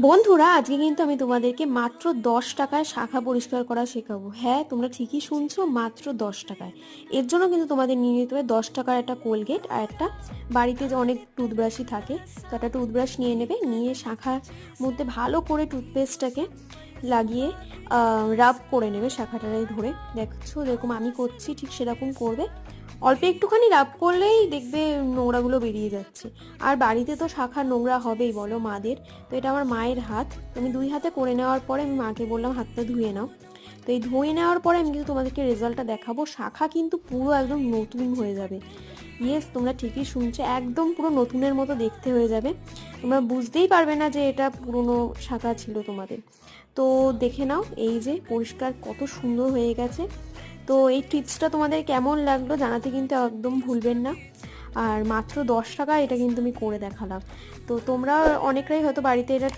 বন্ধুরা, আজকে কিন্তু আমি তোমাদেরকে মাত্র 10 টাকায় শাখা পরিষ্কার করা শেখাবো। হ্যাঁ, তোমরা ঠিকই শুনছো, মাত্র 10 টাকায়। এর জন্য কিন্তু তোমাদের নিয়ে নিতে হবে 10 টাকার একটা কোলগেট আর একটা, বাড়িতে যে অনেক টুথব্রাশই থাকে, তো একটা টুথব্রাশ নিয়ে নেবে। নিয়ে শাখার মধ্যে ভালো করে টুথপেস্টটাকে লাগিয়ে রাব করে নেবে শাখাটায় ধরে। দেখছো যেরকম আমি করছি ঠিক সেরকম করবে। অল্প একটুখানি রাব করলেই দেখবে নোংরাগুলো বেরিয়ে যাচ্ছে। আর বাড়িতে তো শাখার নোংরা হবেই, বলো মাদের। তো এটা আমার মায়ের হাত, তুমি 2 হাতে করে নেওয়ার পরে আমি মাকে বললাম হাতটা ধুয়ে নাও। তো এই ধুয়ে নেওয়ার পরে আমি কিন্তু তোমাদেরকে রেজাল্টটা দেখাবো। শাখা কিন্তু পুরো একদম নতুন হয়ে যাবে। ইয়েস, তোমরা ঠিকই শুনছো, একদম পুরো নতুনের মতো দেখতে হয়ে যাবে। তোমরা বুঝতেই পারবে না যে এটা পুরনো শাখা ছিল তোমাদের। তো দেখে নাও, এই যে পরিষ্কার কত সুন্দর হয়ে গেছে। তো এই টিপসটা তোমাদের কেমন লাগলো জানাতে কিন্তু একদম ভুলবেন না। আর মাত্র 10 টাকা এটা কিন্তু আমি করে দেখালাম। তো তোমরা অনেকটাই হয়তো বাড়িতে এটা